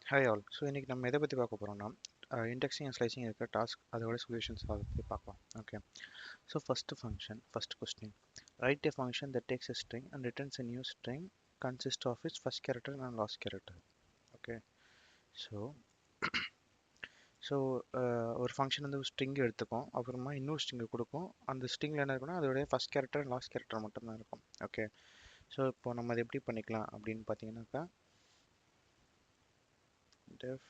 Hi all. So இன்றைக்கி நம்ம எதை பற்றி பார்க்க போகிறோம்னா இண்டெக்ஸிங் அண்ட் ஸ்லைசிங் இருக்கிற டாஸ்க் அதோட சொல்யூஷன்ஸ் அதை பற்றி பார்க்கலாம். Okay, so first question, right a function that takes a string and returns a new string consist of its first character and last character. Okay, so so ஒரு function வந்து string எடுத்துக்கும், அப்புறமா இன்னொரு ஸ்ட்ரிங்கை கொடுக்கும். அந்த ஸ்ட்ரிங்கில் என்ன இருக்குன்னா அதோடைய first character and last character மட்டும்தான் இருக்கும். ஓகே, ஸோ இப்போ நம்ம அதை எப்படி பண்ணிக்கலாம் அப்படின்னு பார்த்தீங்கன்னாக்கா, def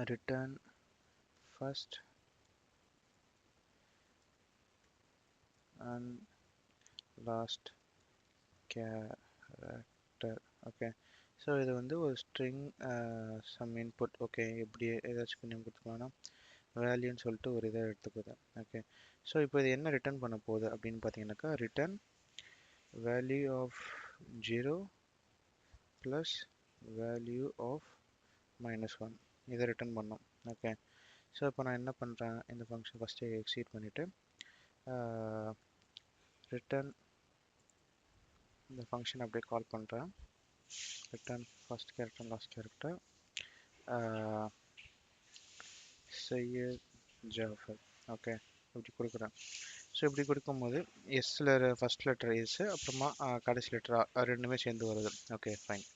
return first and last character. Okay, so இது வந்து ஒரு ஸ்ட்ரிங் சம் இன்புட். ஓகே, இப்படி ஏதாச்சும் பண்ணி கொடுத்துக்கலாம்னா வேல்யூன்னு சொல்லிட்டு ஒரு இதை எடுத்துக்குது. ஓகே, ஸோ இப்போ இது என்ன ரிட்டர்ன் பண்ண போகுது அப்படின்னு பார்த்தீங்கன்னாக்கா, return value of 0 plus value of -1 இதை ரிட்டர்ன் பண்ணோம். ஓகே, ஸோ இப்போ நான் என்ன பண்ணுறேன், இந்த ஃபங்க்ஷன் ஃபஸ்ட்டு எக்ஸீட் பண்ணிவிட்டு ரிட்டர்ன் இந்த ஃபங்க்ஷன் அப்படியே கால் பண்ணுறேன். return first character and last character, Syed Jafar. Okay, இப்படி கொடுக்குறேன். ஸோ இப்படி கொடுக்கும்போது எஸ்ஸில் ஃபஸ்ட் லெட்டர் எஸ், அப்புறமா கடைசி லெட்டர் ரெண்டுமே சேர்ந்து வருது. Okay, fine.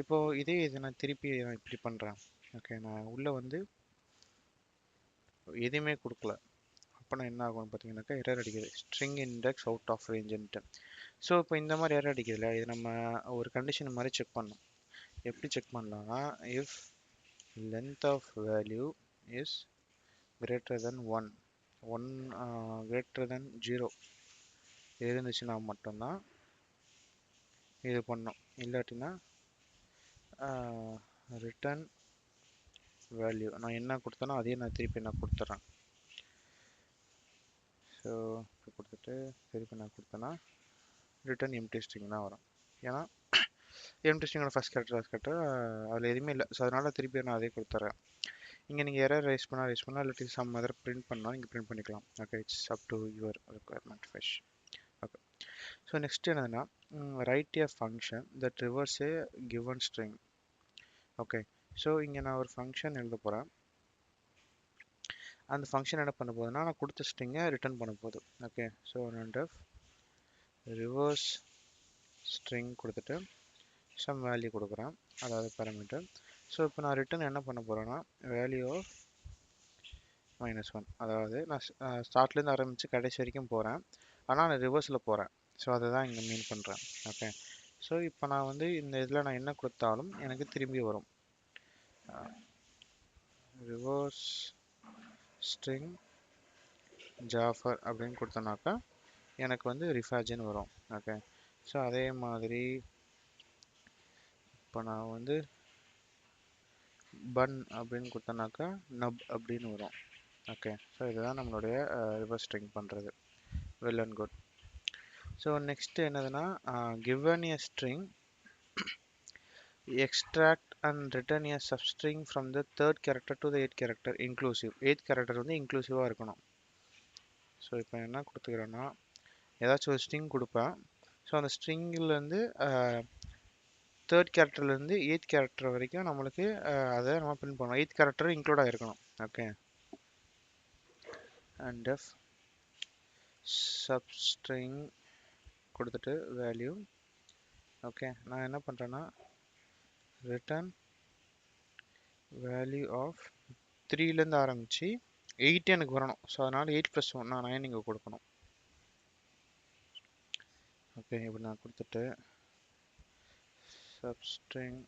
இப்போது இது நான் திருப்பி நான் இப்படி பண்ணுறேன். ஓகே, நான் உள்ளே வந்து எதுவுமே கொடுக்கல. அப்போ நான் என்ன ஆகும்னு பார்த்தீங்கன்னாக்கா எரர் அடிக்குது, ஸ்ட்ரிங் இண்டெக்ஸ் அவுட் ஆஃப் ரேஞ்சுன்ட்டு. ஸோ இப்போ இந்த மாதிரி எரர் அடிக்குதுல்ல, இது நம்ம ஒரு கண்டிஷன் மாதிரி செக் பண்ணணும். எப்படி செக் பண்ணலாம்னா, if length of value is greater than 1 greater than 0 இருந்துச்சுன்னா மட்டும்தான் இது பண்ணோம். இல்லாட்டினா ரிட்டர்ன் வேல்யூ நான் என்ன கொடுத்தனோ அதையே நான் திருப்பி நான் கொடுத்துட்றேன். ஸோ இப்போ கொடுத்துட்டு திருப்பி நான் கொடுத்தேன்னா ரிட்டர்ன் எம்டி ஸ்ட்ரிங் தான் வரும். ஏன்னா எம்டி ஸ்ட்ரிங்கோட ஃபஸ்ட் கேரக்டர் அதில் எதுவுமே இல்லை. ஸோ அதனால் திருப்பி நான் அதே கொடுத்துட்றேன். இங்கே நீங்கள் எரர் ரைஸ் பண்ணால் இல்லாட்டி சம் அதர் பிரிண்ட் பண்ணால் நீங்கள் பிரிண்ட் பண்ணிக்கலாம். Okay, it's up to your requirement ஃபிஷ். ஓகே, ஸோ நெக்ஸ்ட் என்னதுன்னா, write a function that reverse a given string. Okay, so இங்கே நான் ஒரு ஃபங்க்ஷன் எழுத போகிறேன். அந்த ஃபங்க்ஷன் என்ன பண்ண போகுதுன்னா, நான் கொடுத்த ஸ்ட்ரிங்கை ரிட்டர்ன் பண்ண போகுது. ஓகே, ஸோ நான் ரிவர்ஸ் ஸ்ட்ரிங் கொடுத்துட்டு சம் வேல்யூ கொடுக்குறேன், அதாவது பேராமீட்டர். ஸோ இப்போ நான் ரிட்டர்ன் என்ன பண்ண போகிறேன்னா வேல்யூ ஆஃப் -1, அதாவது நான் ஸ்டார்ட்லேருந்து ஆரம்பித்து கடைசி வரைக்கும் போகிறேன், ஆனால் நான் ரிவர்ஸில் போகிறேன். ஸோ அதை தான் இங்கே மீன் பண்ணுறேன். ஓகே, ஸோ இப்போ நான் வந்து இந்த இதில் நான் என்ன கொடுத்தாலும் எனக்கு திரும்பி வரும். ரிவர்ஸ் ஸ்ட்ரிங் ஜாஃபர் அப்படின்னு கொடுத்தனாக்கா எனக்கு வந்து ரிஃபாஜின்னு வரும். ஓகே, ஸோ அதே மாதிரி இப்போ நான் வந்து பன் அப்படின்னு கொடுத்தனாக்கா நப் அப்படின்னு வரும். ஓகே, ஸோ இதுதான் நம்மளுடைய ரிவர்ஸ் ஸ்ட்ரிங் பண்ணுறது. Well and good. So next என்னதுன்னா, given a string extract and return a substring from the third character to the eighth character inclusive. eighth character வந்து இன்க்ளூசிவாக இருக்கணும். ஸோ இப்போ என்ன கொடுத்துக்கிறேன்னா, ஏதாச்சும் ஒரு ஸ்ட்ரிங் கொடுப்பேன். ஸோ அந்த ஸ்ட்ரிங்கிலேருந்து தேர்ட் கேரக்டர்லேருந்து எயித் கேரக்டர் வரைக்கும் நம்மளுக்கு அதை நம்ம பிரிண்ட் பண்ணணும். எயித் கேரக்டர் இன்க்ளூட் ஆகிருக்கணும். ஓகே, அண்ட் எஃப் சப்ஸ்ட்ரிங் கொடுத்துட்டு வேல்யூ. ஓகே, நான் என்ன பண்ணுறேன்னா ரிட்டர்ன் வேல்யூ ஆஃப் 3லேருந்து ஆரம்பித்து 8 எனக்கு வரணும். ஸோ அதனால் 8 + 1 நான் 9 இங்கே கொடுக்கணும். ஓகே, இப்படி நான் கொடுத்துட்டு சப்ஸ்ட்ரிங்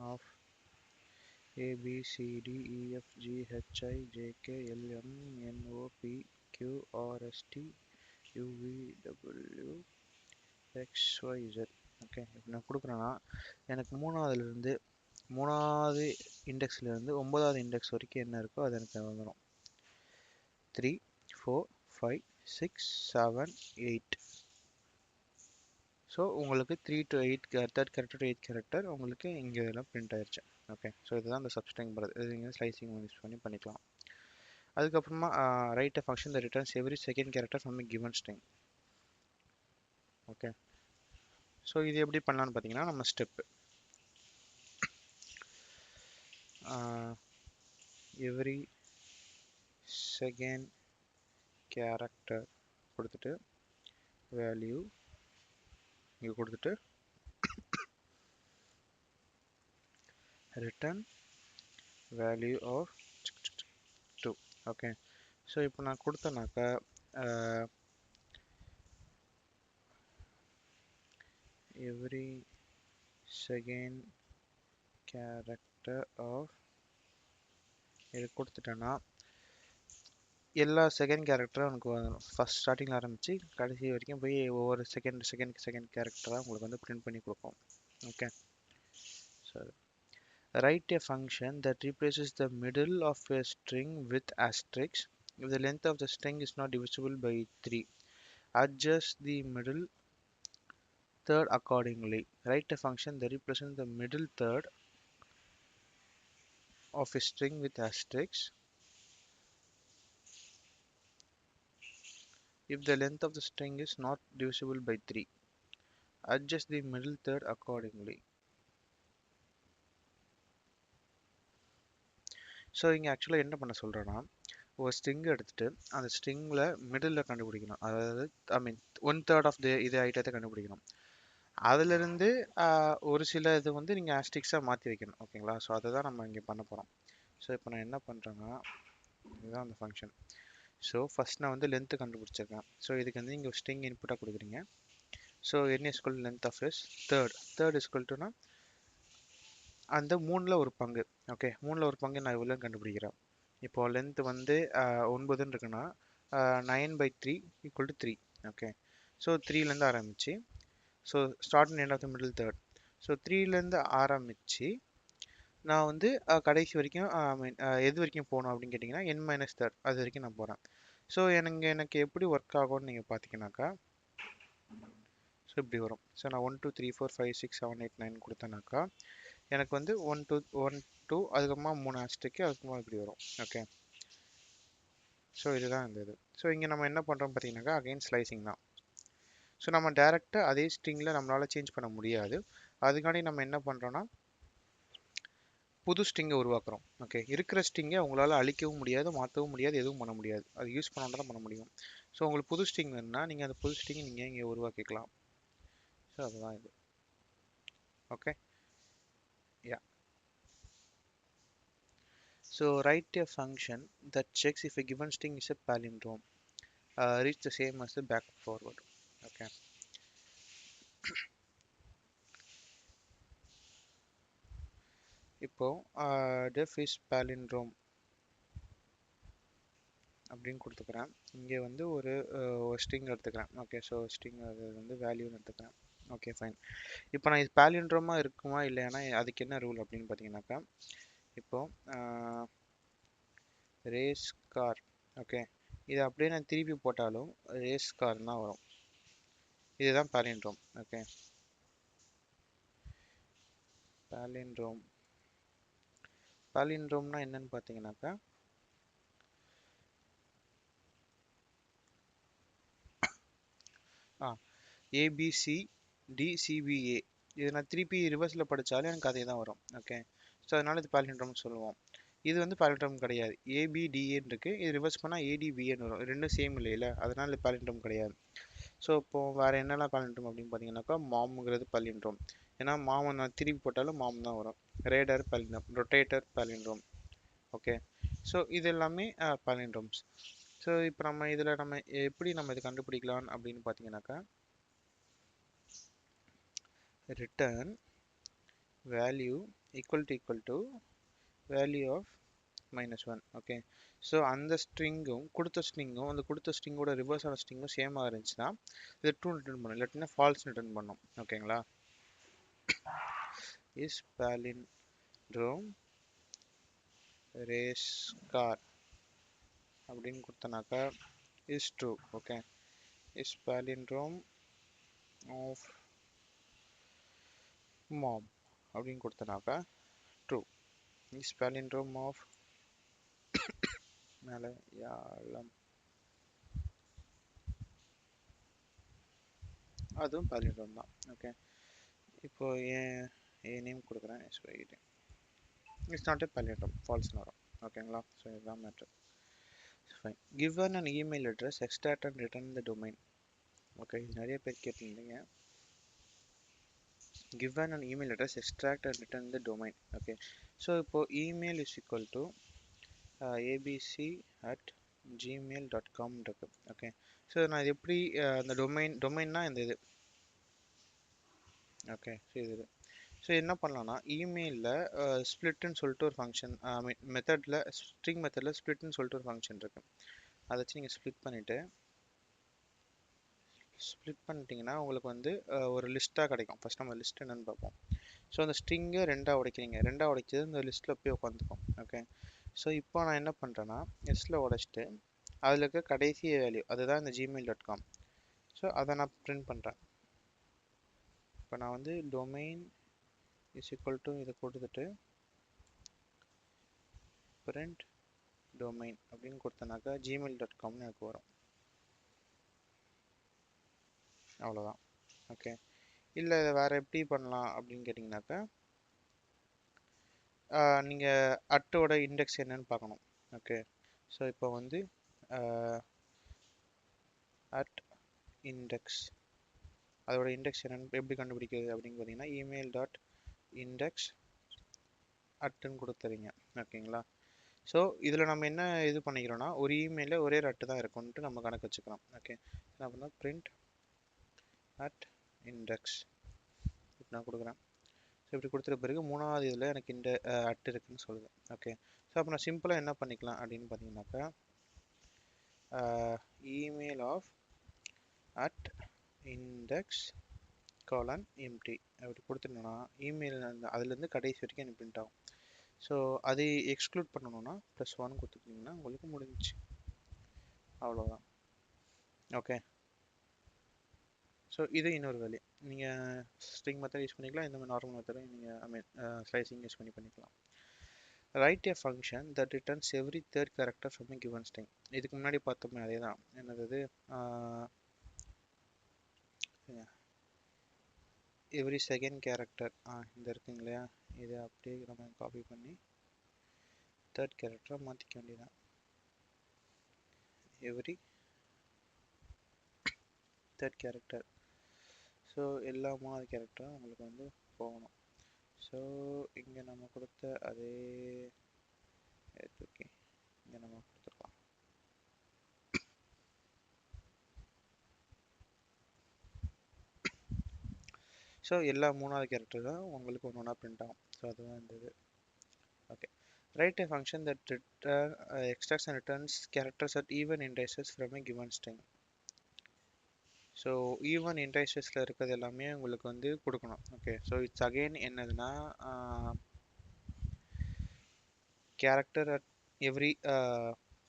ஆஃப் ABCDEFGHIJKLMNOPQRSTUVWXYZ. ஓகே, இப்போ நான் கொடுக்குறேன்னா எனக்கு மூணாவது இண்டெக்ஸ்லேருந்து 9வது இண்டெக்ஸ் வரைக்கும் என்ன இருக்கோ அது எனக்கு வந்துடும். 3 4 5 6 7 8. ஸோ உங்களுக்கு 3 to 8 third character to 8 character உங்களுக்கு இங்கே இதெல்லாம் பிரிண்ட் ஆயிடுச்சு. ஓகே, ஸோ இதுதான் இந்த சப்ஸ்ட்ரிங் பண்ணுறது. இது நீங்கள் ஸ்லைசிங் யூஸ் பண்ணி பண்ணிக்கலாம். அதுக்கப்புறமா write function the returns every second character from given string. Okay, so இது எப்படி பண்ணலான்னு பார்த்தீங்கன்னா நம்ம ஸ்டெப்பு எவ்ரி செகண்ட் கேரக்டர் கொடுத்துட்டு வேல்யூ இங்கே கொடுத்துட்டு return value of 2. Okay, so இப்போ நான் கொடுத்தேனாக்கா எவ்ரி செகண்ட் கேரக்டர் ஆஃப் இது கொடுத்துட்டேன்னா எல்லா செகண்ட் கேரக்டரும் எனக்கு வரும். ஃபஸ்ட் ஸ்டார்டிங்கில் ஆரம்பித்து கடைசி வரைக்கும் போய் ஒவ்வொரு செகண்ட் கேரக்டராக உங்களுக்கு வந்து பிரிண்ட் பண்ணி கொடுக்கும். Okay, so write a function that replaces the middle of a string with asterisk if the length of the string is not divisible by 3. Adjust the middle third accordingly. Write a function that represents the middle third of a string with asterisk if the length of the string is not divisible by 3. Adjust the middle third accordingly. So இங்கே ஆக்சுவலாக என்ன பண்ண சொல்கிறேன்னா ஒரு string எடுத்துகிட்டு அந்த ஸ்ட்ரிங்கில் middle கண்டுபிடிக்கணும். அதாவது ஐ மீன் 1/3 ஆஃப் இது ஐட்டத்தை கண்டுபிடிக்கணும். அதிலிருந்து ஒரு சில இது வந்து நீங்கள் ஆஸ்டிக்ஸாக மாற்றி வைக்கணும். ஓகேங்களா, ஸோ அதை தான் நம்ம இங்கே பண்ண போகிறோம். ஸோ இப்போ நான் என்ன பண்ணுறேன்னா இதுதான் அந்த ஃபங்க்ஷன். ஸோ ஃபஸ்ட் நான் வந்து லென்த்து கண்டுபிடிச்சிருக்கேன். ஸோ இதுக்கு வந்து நீங்கள் ஸ்ட்ரிங் இன்புட்டாக கொடுக்குறீங்க. So n is equal to length of is third is equal to அந்த 3ல் ஒரு பங்கு. ஓகே, 3ல் ஒரு பங்கு நான் இவ்வளோ கண்டுபிடிக்கிறேன். இப்போது லென்த் வந்து 9 இருக்குன்னா 9/3 ஈக்குவல் டு 3. ஓகே, ஸோ 3லேருந்து ஆரம்பித்து so start and end of the middle third. So 3லேருந்து ஆரம்பித்து நான் வந்து கடைசி வரைக்கும் ஐ மீன் எது வரைக்கும் போகணும் அப்படின்னு கேட்டிங்கன்னா n-3 அது வரைக்கும் நான் போகிறேன். ஸோ எனக்கு எப்படி ஒர்க் ஆகும்னு நீங்கள் பார்த்தீங்கன்னாக்கா ஸோ இப்படி வரும். ஸோ நான் 1 2 3 4 5 6 7 8 9 கொடுத்தேனாக்கா எனக்கு வந்து 1 2 அதுக்கப்புறமா 3 ஆஸ்டிக்கு அதுக்கப்புறமா இப்படி வரும். ஓகே, ஸோ இதுதான் இந்த இது. ஸோ இங்கே நம்ம என்ன பண்ணுறோம் பார்த்தீங்கன்னாக்கா அகைன் ஸ்லைசிங் தான். ஸோ நம்ம டேரெக்டாக அதே ஸ்ட்ரிங்கில் நம்மளால் சேஞ்ச் பண்ண முடியாது. அதுக்காண்டி நம்ம என்ன பண்ணுறோன்னா புது ஸ்ட்ரிங்கை உருவாக்குறோம். ஓகே, இருக்கிற ஸ்ட்ரிங்கை உங்களால் அழிக்கவும் முடியாது, மாற்றவும் முடியாது, எதுவும் பண்ண முடியாது. அது யூஸ் பண்ணால் தான் பண்ண முடியும். ஸோ உங்களுக்கு புது ஸ்ட்ரிங் வேணும்னா நீங்கள் அந்த புது ஸ்ட்ரிங்கை நீங்கள் இங்கே உருவாக்கிக்கலாம். ஸோ அதுதான் இது. Okay, yeah. So write a function that checks if a given string is a palindrome. Reach the same as the back forward. Okay. இப்போ def is palindrome அப்படின்னு கொடுத்துக்கிறேன். இங்கே வந்து ஒரு ஸ்ட்ரிங் எடுத்துக்கிறேன். ஓகே, ஸோ ஸ்ட்ரிங் அது வந்து வேல்யூன்னு எடுத்துக்கிறேன். Okay, fine. இப்போ நான் இது பாலிண்ட்ரோமாக இருக்குமா இல்லையானா அதுக்கு என்ன ரூல் அப்படின்னு பார்த்தீங்கன்னாக்கா இப்போது ரேஸ் கார். ஓகே, இதை அப்படியே நான் திருப்பி போட்டாலும் ரேஸ் கார் தான் வரும். இதுதான் பாலிண்ட்ரோம். ஓகே, பாலிண்ட்ரோம்னா என்னன்னு பார்த்தீங்கன்னாக்கா ABCDCBA இது நான் திருப்பி ரிவர்ஸில் படித்தாலும் எனக்கு அதே தான் வரும். ஓகே, ஸோ அதனால் இது பாலிண்ட்ரோம்னு சொல்லுவோம். இது வந்து பாலிண்ட்ரோம் கிடையாது. ABDAன்னு இருக்குது, இது ரிவர்ஸ் பண்ணால் ADBAன்னு வரும். ரெண்டும் சேம் இல்லையில, அதனால் இது பாலிண்ட்ரோம் கிடையாது. ஸோ இப்போது வேறு என்னெல்லாம் பாலிண்ட்ரோம் அப்படின்னு பார்த்தீங்கன்னாக்கா மாம்ங்கிறது பாலிண்ட்ரோம். ஏன்னா மாமை நான் திருப்பி போட்டாலும் மாம் தான் வரும். Raider palindrome, rotator palindrome. Okay, so இது எல்லாமே பாலிண்ட்ரோம்ஸ். ஸோ இப்போ நம்ம இதில் எப்படி இது கண்டுபிடிக்கலாம் அப்படின்னு பார்த்தீங்கன்னாக்கா return value equal to value of -1. Okay, so அந்த ஸ்ட்ரிங்கும் கொடுத்த ஸ்ட்ரிங்கோட ரிவர்ஸ் ஆன ஸ்ட்ரிங்கும் சேமாக இருந்துச்சுன்னா இது ட்ரூ ரிட்டர்ன் பண்ணும், இல்லாட்டினா ஃபால்ஸ் ரிட்டர்ன் பண்ணும். ஓகேங்களா, இஸ் palindrome ரேஸ் கார் அப்படின்னு கொடுத்தனாக்கா is true. Okay, is palindrome of mom அப்படின்னு கொடுத்தனாக்கா true. Is palindrome of Malayalam அதுவும் palindrome தான். ஓகே, இப்போ என் நேம் கொடுக்குறேன். இட்ஸ் நாட் எ பல்லேட்டம் ஃபால்ஸ்னு வரும். ஓகேங்களா? ஸோ இதுதான் matter. Fine. Given an email address extract and return the domain. Okay, இது நிறைய பேர் கேட்டிருந்தீங்க. Given an email address, extract and return the domain. Okay, so இப்போ email is equal to abc@gmail.com இருக்கு. ஓகே, ஸோ நான் இது எப்படி அந்த டொமைன்னா இந்த இது. ஓகே, ஸோ இது ஸோ என்ன பண்ணலாம்னா இமெயிலில் ஸ்ப்ளிட்னு சொல்லிட்டு ஒரு ஃபங்க்ஷன், ஐ மீன் மெத்தடில் ஸ்ட்ரிங் மெத்தடில் ஸ்ப்ளிட்னு சொல்லிட்டு ஒரு ஃபங்க்ஷன் இருக்கு. அதை வச்சு நீங்கள் ஸ்ப்ளிட் பண்ணிட்டீங்கன்னா உங்களுக்கு வந்து ஒரு லிஸ்ட்டாக கிடைக்கும். ஃபர்ஸ்ட் நம்ம லிஸ்ட் என்னன்னு பார்ப்போம். ஸோ அந்த ஸ்ட்ரிங்கை ரெண்டாக உடைக்கிறீங்க. ரெண்டாக உடைச்சது இந்த லிஸ்ட்டில் போய் உட்காந்துக்கும். ஓகே, ஸோ இப்போ நான் என்ன பண்ணுறேன்னா லிஸ்ட்டில் உடைச்சிட்டு அதில் இருக்க கடைசி வேல்யூ அதுதான் இந்த gmail.com. ஸோ அதை நான் பிரிண்ட் பண்ணுறேன். இப்போ நான் வந்து டொமைன் இஸ் ஈக்குவல் டு இதை கொடுத்துட்டு பிரிண்ட் டொமைன் அப்படின்னு கொடுத்தனாக்கா gmail.comனு எனக்கு வரும். அவ்வளோதான். ஓகே, இல்லை இதை வேறு எப்படி பண்ணலாம் அப்படின்னு கேட்டிங்கனாக்கா நீங்கள் அட்டோட இண்டெக்ஸ் என்னன்னு பார்க்கணும். ஓகே, ஸோ இப்போ வந்து அட் இண்டெக்ஸ் அதோட இண்டெக்ஸ் என்னன்னு எப்படி கண்டுபிடிக்கிறது அப்படின்னு பார்த்தீங்கன்னா இமெயில் டாட் இண்டெக்ஸ் அட்டுன்னு கொடுத்துறீங்க. ஓகேங்களா? ஸோ இதில் நம்ம என்ன இது பண்ணிக்கிறோன்னா ஒரு இமெயிலில் ஒரே ஒரு அட்டு தான் இருக்கும்ன்ட்டு நம்ம கணக்கு வச்சுக்கலாம். ஓகே, என்ன பண்ணால் பிரிண்ட் அட் இண்டெக்ஸ் இப்போ நான் கொடுக்குறேன். ஸோ இப்படி கொடுத்துட்ட பிறகு மூணாவது இதில் எனக்கு இந்த அட்டு இருக்குன்னு சொல்லுது. ஓகே, ஸோ அப்போ நான் சிம்பிளாக என்ன பண்ணிக்கலாம் அப்படின்னு பார்த்தீங்கன்னாக்கா email of at index empty அப்படி கொடுத்துட்டோம்னா இமெயில் அதுலேருந்து கடைசி வரைக்கும் எனக்கு பிரிண்ட் ஆகும். ஸோ அதை எக்ஸ்க்ளூட் பண்ணணும்னா +1 கொடுத்துட்டிங்கன்னா உங்களுக்கு முடிஞ்சிச்சு. அவ்வளோதான். ஓகே, ஸோ இது இன்னொரு வேல்யூ. நீங்கள் ஸ்ட்ரிங் மெத்தட் யூஸ் பண்ணிக்கலாம், இந்த மாதிரி நார்மல் மெத்தடும் நீங்கள் ஐ மீன் ஸ்லைசிங் யூஸ் பண்ணிக்கலாம். Right a function that returns every third character from a given string. இதுக்கு முன்னாடி பார்த்தோமே அதே தான். என்னது எவ்ரி செகண்ட் கேரக்டர் இந்த இருக்குங்க இல்லையா, இதை அப்படியே நம்ம காப்பி பண்ணி தேர்ட் கேரக்டரை மாற்றிக்க வேண்டியதான். Every third character. ஸோ எல்லா மூணாவது கேரக்டரும் உங்களுக்கு வந்து போகணும். ஸோ இங்கே நம்ம கொடுத்த அதே ஓகே, இங்கே நம்ம கொடுத்துருக்கலாம். ஸோ எல்லா மூணாவது கேரக்டர் தான் உங்களுக்கு ஒன்று ஒன்றா பிரிண்ட் ஆகும். ஸோ அதுதான் இந்த இது. Okay, write a function that extracts and returns characters at even indices from a given string. So even இன்டைசஸில் இருக்கிறது எல்லாமே உங்களுக்கு வந்து கொடுக்கணும். ஓகே, ஸோ இட்ஸ் அகெயின் என்னதுன்னா character at every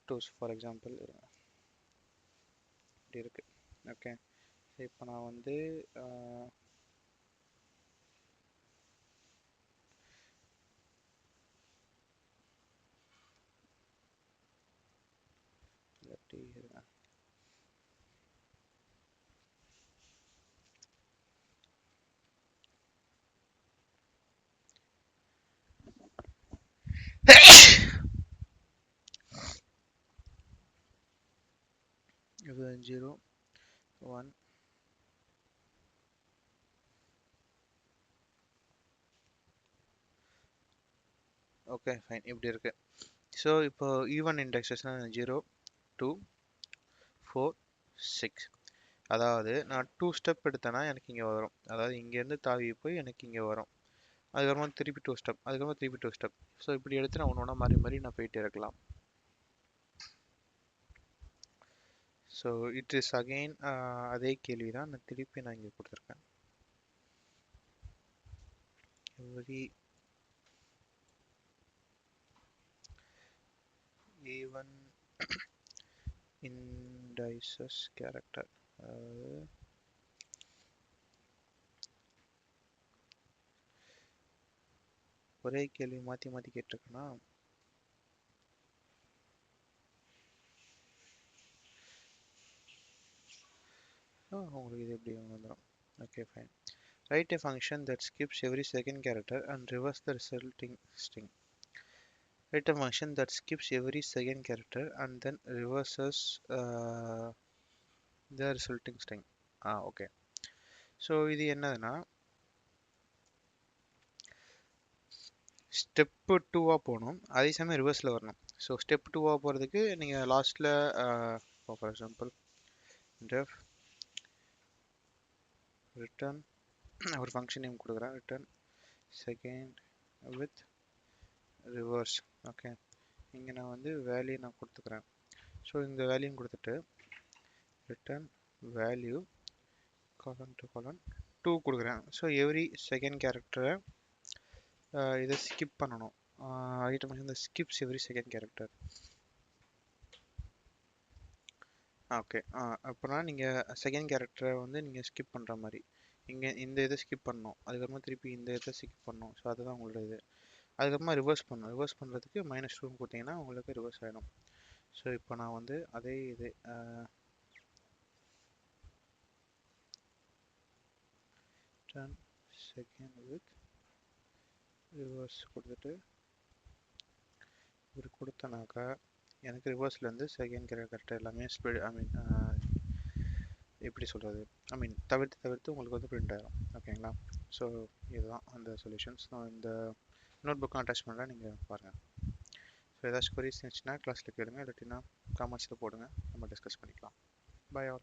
twos for example இப்படி இருக்கு. ஓகே, இப்போ நான் வந்து இது 0 1 ஓகே ஃபைன் இப்படி இருக்கு. ஸோ இப்போ ஈவன் இண்டெக்ஸஸ்னால் 0 2 4 6. அதாவது நான் 2 ஸ்டெப் எடுத்தேன்னா எனக்கு இங்கே வரும். அதாவது இங்கேருந்து தாவி போய் எனக்கு இங்கே வரும். அதுக்கப்புறமா திருப்பி 2 ஸ்டெப், அதுக்கப்புறமா திருப்பி 2 ஸ்டெப். ஸோ இப்படி எடுத்து நான் ஒன்று ஒன்றா மாறி மாறி நான் போயிட்டே இருக்கலாம். ஸோ இட் இஸ் அகெயின் அதே கேள்வி தான் நான் திருப்பி நான் இங்கே கொடுத்துருக்கேன். எவ்ரி ஈவன் இண்டைசஸ் கேரக்டர், அதாவது ஒரே கேள்வி மாற்றி மாற்றி கேட்டிருக்கேன்னா உங்களுக்கு இது எப்படி வந்துடும். Okay fine. Write a function that skips every second character and reverse the resulting string. Write a function that skips every second character and then reverses the resulting string. Okay. So இது என்னதுன்னா step 2-ஆக போகணும், அதே சமயம் ரிவர்ஸில் வரணும். So step 2-ஆக போகிறதுக்கு நீங்கள் லாஸ்ட்டில் ஃபார் எக்ஸாம்பிள் def return ஒரு ஃபங்க்ஷன் நேம் கொடுக்குறேன், return second with reverse. Okay, இங்கே நான் வந்து வேல்யூ நான் கொடுத்துக்கிறேன். ஸோ இந்த வேல்யூ கொடுத்துட்டு return value colon to colon 2 கொடுக்குறேன். ஸோ எவ்ரி செகண்ட் கேரக்டரை இதை ஸ்கிப் பண்ணணும். ஐட்டம் இந்த Schiff's every second character. Okay, அப்புறம் நீங்கள் செகண்ட் கேரக்டரை வந்து நீங்கள் ஸ்கிப் பண்ணுற மாதிரி இங்கே இந்த இதை ஸ்கிப் பண்ணணும், அதுக்கப்புறமா திருப்பி இந்த இதை ஸ்கிப் பண்ணணும். ஸோ அதுதான் உங்களோட இது. அதுக்கப்புறமா ரிவர்ஸ் பண்ணணும். ரிவர்ஸ் பண்ணுறதுக்கு -2 கொடுத்தீங்கன்னா உங்களுக்கு ரிவர்ஸ் ஆகிடும். ஸோ இப்போ நான் வந்து அதே இது செகண்ட் வித் ரிவர்ஸ் கொடுத்துட்டு இப்படி கொடுத்தனாக்கா எனக்கு ரிவர்ஸ்லேருந்து செகண்ட் கேரக்டர் எல்லாமே ஸ்ப்ரெட் எப்படி சொல்கிறது, தவிர்த்து உங்களுக்கு வந்து பிரிண்ட் ஆகிடும். ஓகேங்களா? ஸோ இதுதான் அந்த சொல்யூஷன்ஸ். நான் இந்த நோட் புக்கும் அட்டாச் பண்ணுறேன், நீங்கள் பாருங்கள். ஸோ ஏதாச்சும் கொரிஸ் இருந்துச்சுன்னா கிளாஸில் கேளுங்க, இல்லாட்டினா காமெண்ட்ஸில் போடுங்க, நம்ம டிஸ்கஸ் பண்ணிக்கலாம். Bye all.